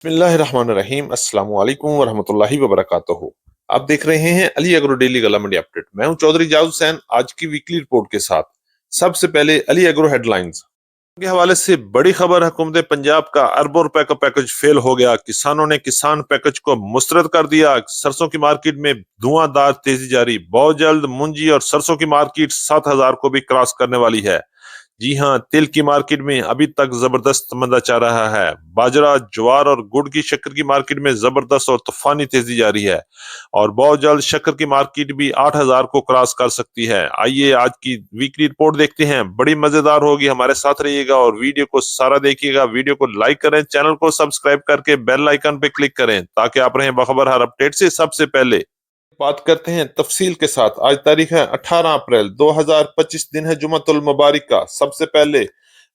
बिस्मिल्लाहिर्रहमानिर्रहीम। अस्सलाम वालेकुम वरहमतुल्लाहि वबरकातुहू। आप देख रहे हैं अली एग्रो डेली गला मंडी अपडेट। मैं हूं चौधरी जावेद हुसैन आज की वीकली रिपोर्ट के साथ। सबसे पहले अली एग्रो हेडलाइंस के हवाले से बड़ी खबर। हुकूमत पंजाब का अरबों रुपए का पैकेज फेल हो गया। किसानों ने किसान पैकेज को मुस्तरद कर दिया। सरसों की मार्केट में धुआंधार तेजी जारी। बहुत जल्द मुंजी और सरसों की मार्केट 7,000 को भी क्रॉस करने वाली है। जी हां, तिल की मार्केट में अभी तक जबरदस्त मंदा चल रहा है। बाजरा, ज्वार और गुड़ की शक्कर की मार्केट में जबरदस्त और तूफानी तेजी जारी है और बहुत जल्द शक्कर की मार्केट भी 8,000 को क्रॉस कर सकती है। आइए आज की वीकली रिपोर्ट देखते हैं, बड़ी मजेदार होगी। हमारे साथ रहिएगा और वीडियो को सारा देखिएगा। वीडियो को लाइक करें, चैनल को सब्सक्राइब करके बेल आइकन पे क्लिक करें ताकि आप रहें बखबर हर अपडेट से सबसे पहले। बात करते हैं तफसील के साथ। आज तारीख है 18 अप्रैल 2025, दिन है जुमतुल मुबारक का। सबसे पहले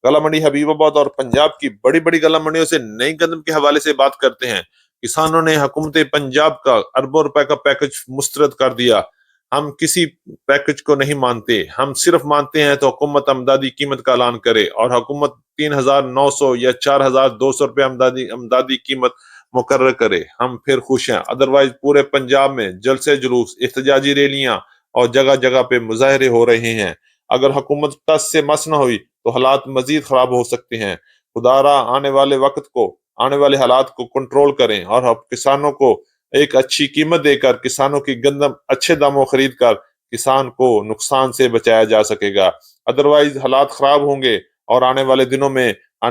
गला मंडी हबीबाबाद और पंजाब की बड़ी बड़ी गला मंडियों से नई गंदम के हवाले से बात करते हैं। किसानों ने हुकूमत पंजाब का अरबों रुपए का पैकेज मुस्तरद कर दिया। हम किसी पैकेज को नहीं मानते, हम सिर्फ मानते हैं तो हुकूमत अमदादी कीमत का ऐलान करे और हुकूमत 3,900 या 4,200 रुपये अमदादी अमदादी कीमत मुकर्रर करे, हम फिर खुश हैं। अदरवाइज पूरे पंजाब में जलसे जुलूस, एहतजाजी रैलियां और जगह जगह पे मुजाहरे हो रहे हैं। अगर हुकूमत टस से मस न हुई तो हालात मजीद खराब हो सकते हैं। खुदारा आने वाले हालात को कंट्रोल करें और हम किसानों को एक अच्छी कीमत देकर किसानों की गंदम अच्छे दामों खरीद कर किसान को नुकसान से बचाया जा सकेगा। अदरवाइज हालात खराब होंगे और आने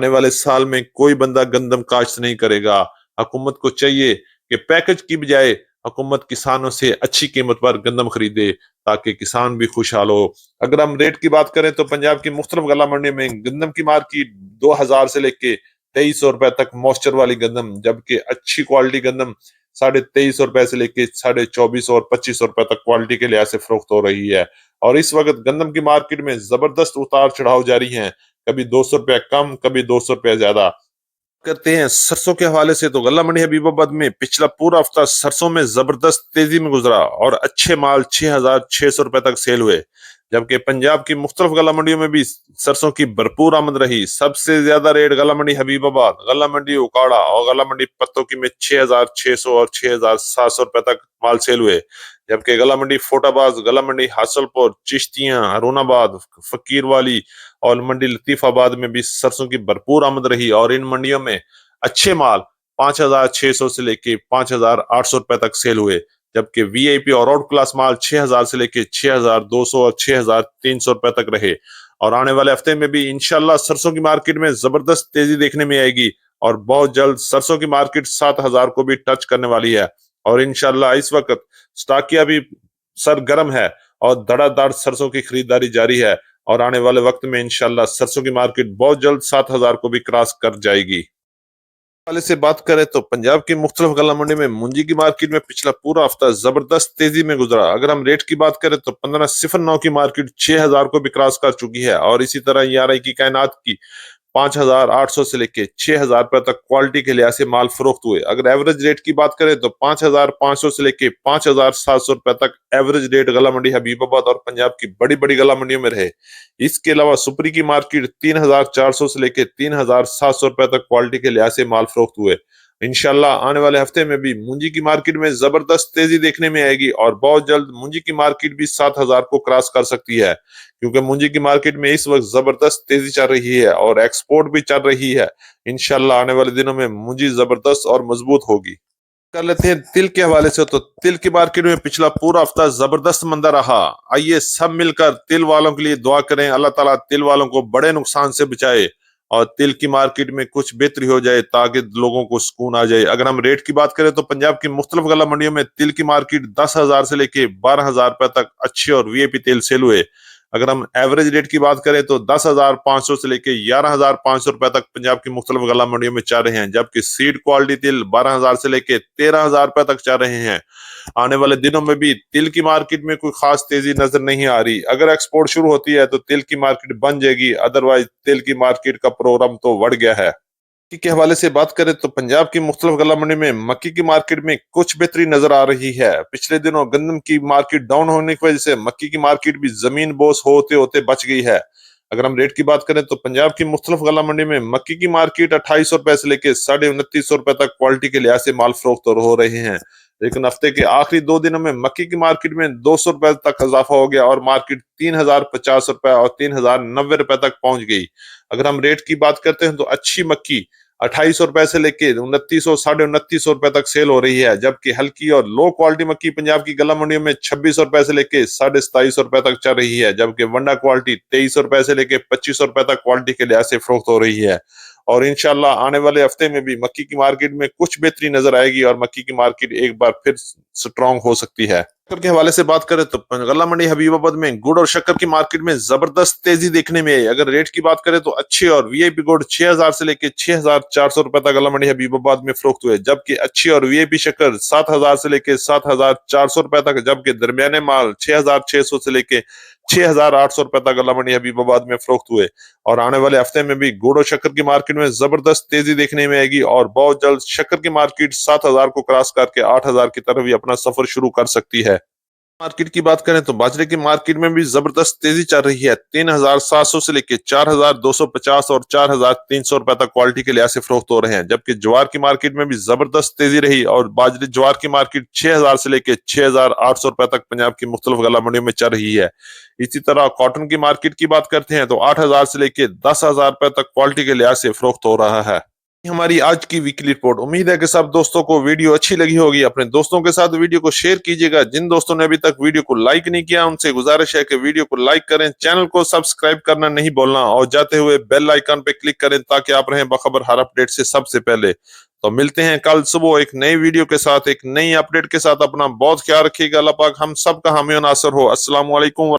वाले साल में कोई बंदा गंदम काश्त नहीं करेगा। हुकूमत को चाहिए कि पैकेज की बजाय हुकूमत किसानों से अच्छी कीमत पर गंदम खरीदे ताकि किसान भी खुशहाल हो। अगर हम रेट की बात करें तो पंजाब की मुख्तलिफ गला मंडी में गंदम की मार्केट 2,000 से लेके 2,300 रुपए तक मॉइस्चर वाली गंदम, जबकि अच्छी क्वालिटी गंदम 2,350 रुपए से लेके 2,450 और 2,500 रुपए तक क्वालिटी के लिहाज से फरोख्त हो रही है। और इस वक्त गंदम की मार्केट में जबरदस्त उतार चढ़ाव जारी है, कभी 200 रुपया कम, कभी 200 रुपया ज्यादा। करते हैं सरसों के हवाले से तो गला मंडी हबीबाबाद में पिछला पूरा हफ्ता सरसों में जबरदस्त तेजी में गुजरा और अच्छे माल 6,600 रुपए तक सेल हुए। जबकि पंजाब की मुख्तलिफ गला मंडियों में भी सरसों की भरपूर आमद रही। सबसे ज्यादा रेट गला मंडी हबीबाबाद, गला मंडी उकाड़ा और गला मंडी पत्तों में 6,600 और 6,700 रुपए तक माल सेल हुए। जबकि गला मंडी फोटाबाज, गला मंडी हासलपुर, चिश्तियां, हरुणाबाद, फकीर वाली और मंडी लतीफाबाद में भी सरसों की भरपूर आमद रही और इन मंडियों में अच्छे माल 5,600 से लेके 5,800 रुपए तक सेल हुए। जबकि वीआईपी और आउट क्लास माल 6,000 से लेके 6,200 और 6,300 रुपए तक रहे। और आने वाले हफ्ते में भी इंशाल्लाह सरसों की मार्केट में जबरदस्त तेजी देखने में आएगी और बहुत जल्द सरसों की मार्केट 7,000 को भी टच करने वाली है। और इंशाल्लाह इस वक्त स्टाकिया भी सरगर्म है और धड़ाधड़ सरसों की खरीदारी जारी है और आने वाले वक्त में इंशाल्लाह सरसों की मार्केट बहुत जल्द 7,000 को भी क्रॉस कर जाएगी। वाले से बात करें तो पंजाब की मुख्तलिफ गला मंडी में मुंजी की मार्केट में पिछला पूरा हफ्ता जबरदस्त तेजी में गुजरा। अगर हम रेट की बात करें तो 1509 की मार्केट 6,000 को भी क्रॉस कर चुकी है और इसी तरह 11 की कायनात की 5,800 से लेके 6,000 रुपए तक क्वालिटी के लिहाज से माल फरोख्त हुए। अगर एवरेज रेट की बात करें तो 5,500 से लेके 5,700 रुपए तक एवरेज रेट गला मंडी हबीबाबाद और पंजाब की बड़ी बड़ी गला मंडियों में रहे। इसके अलावा सुपरी की मार्केट 3,400 से लेके 3,700 रुपए तक क्वालिटी के लिहाज से माल फरोख्त हुए। इंशाल्लाह आने वाले हफ्ते में भी मुंजी की मार्केट में जबरदस्त तेजी देखने में आएगी और बहुत जल्द मुंजी की मार्केट भी 7,000 को क्रॉस कर सकती है, क्योंकि मुंजी की मार्केट में इस वक्त जबरदस्त तेजी चल रही है और एक्सपोर्ट भी चल रही है। इंशाल्लाह आने वाले दिनों में मुंजी जबरदस्त और मजबूत होगी। कर लेते हैं तिल के हवाले से तो तिल की मार्केट में पिछला पूरा हफ्ता जबरदस्त मंदा रहा। आइए सब मिलकर तिल वालों के लिए दुआ करें, अल्लाह ताला तिल वालों को बड़े नुकसान से बचाए और तिल की मार्केट में कुछ बेहतरी हो जाए ताकि लोगों को सुकून आ जाए। अगर हम रेट की बात करें तो पंजाब की मुख्तलिफ गला मंडियों में तिल की मार्केट 10,000 से लेके 12,000 रुपए तक अच्छे और वीआईपी तेल सेल हुए। अगर हम एवरेज रेट की बात करें तो 10,500 से लेके 11,500 रुपए तक पंजाब की मुख्तलिफ गला मंडियों में चल रहे हैं। जबकि सीड क्वालिटी तिल 12,000 से लेके 13,000 रुपए तक चल रहे हैं। आने वाले दिनों में भी तिल की मार्केट में कोई खास तेजी नजर नहीं आ रही। अगर एक्सपोर्ट शुरू होती है तो तिल की मार्केट बन जाएगी, अदरवाइज तिल की मार्केट का प्रोग्राम तो बढ़ गया है। मक्की के हवाले से बात करें तो पंजाब की मुख्तलिफ गला मंडी में मक्की की मार्केट में कुछ बेहतरी नजर आ रही है। पिछले दिनों गंदम की मार्केट डाउन होने की वजह से मक्की की मार्केट भी जमीन बोस होते होते बच गई है। اگر ہم ریٹ کی بات کریں تو پنجاب کی مختلف غلہ منڈی میں مکی کی مارکیٹ 2800 روپے سے لے کے 2950 روپے تک کوالٹی کے لحاظ سے مال فروخت ہو رہے ہیں، لیکن ہفتے کے آخری 2 دنوں میں مکی کی مارکیٹ میں 200 روپے تک اضافہ ہو گیا اور مارکیٹ 3050 روپے اور 3090 روپے تک پہنچ گئی۔ اگر ہم ریٹ کی بات کرتے ہیں تو اچھی مکی 2800 روپے سے لے کے 2900 2950 روپے تک سیل ہو رہی ہے، جبکہ ہلکی اور لو کوالٹی مکی پنجاب کی غلہ منڈیوں میں 2600 روپے سے لے کے 2750 روپے تک چل رہی ہے، جبکہ ونڈا کوالٹی 2300 روپے سے لے کے 2500 روپے تک کوالٹی کے لحاظ سے فروخت ہو رہی ہے۔ اور انشاءاللہ آنے والے ہفتے میں بھی مکی کی مارکیٹ میں کچھ بہتری نظر آئے گی اور مکی کی مارکیٹ ایک بار پھر سٹرونگ ہو سکتی ہے۔ شکر کے حوالے سے بات کریں تو غلہ منڈی حبیب آباد میں گڑ اور شکر کی مارکیٹ میں زبردست تیزی دیکھنے میں آئی۔ اگر ریٹ کی بات کریں تو اچھے اور وی آئی پی گڑ 6000 سے لے کے 6400 روپے تک غلہ منڈی حبیب آباد میں فروخت ہوئے، جبکہ اچھی اور وی آئی پی شکر 7000 سے لے کے 7400 روپے تک، جبکہ درمیانے مال 6600 سے لے کے 6800 روپے تک غلہ منڈی حبیب آباد میں فروخت ہوئے۔ اور آنے والے ہفتے میں بھی گڑ اور شکر کی مارکیٹ میں زبردست تیزی دیکھنے میں آئے گی اور بہت جلد شکر کی مارکیٹ 7000 کو کراس کر کے 8000 کی طرف ہی اپنا سفر شروع کر سکتی ہے۔ مارکیٹ کی بات کریں تو باجرے کی مارکیٹ میں بھی زبردست تیزی چل رہی ہے، 3700 سے لے کے 4250 اور 4300 روپے تک کوالٹی کے لحاظ سے فروخت ہو رہے ہیں، جبکہ جوار کی مارکیٹ میں بھی زبردست تیزی رہی اور جوار کی مارکیٹ 6000 سے لے کے 6800 روپے تک پنجاب کی مختلف غلہ منڈیوں میں چل رہی ہے۔ اسی طرح کاٹن کی مارکیٹ کی بات کرتے ہیں تو 8000 سے لے کے 10000 روپے تک کوالٹی کے لحاظ سے فروخت ہو رہا ہے۔ ہماری آج کی ویکلی رپورٹ، امید ہے کہ سب دوستوں کو ویڈیو اچھی لگی ہوگی۔ اپنے دوستوں کے ساتھ ویڈیو کو شیئر کیجیے گا، جن دوستوں نے ابھی تک ویڈیو کو لائک نہیں کیا ان سے گزارش ہے کہ ویڈیو کو لائک کریں، چینل کو سبسکرائب کرنا نہیں بولنا اور جاتے ہوئے بیل آئیکن پہ کلک کریں تاکہ آپ رہیں باخبر ہر اپڈیٹ سے سب سے پہلے۔ تو ملتے ہیں کل صبح ایک نئی ویڈیو کے ساتھ، ایک نئی اپڈیٹ کے ساتھ۔ اپنا بہت خیال رکھیے گا، اللہ پاک ہم سب کا حامی و ناصر ہو۔ السلام علیکم۔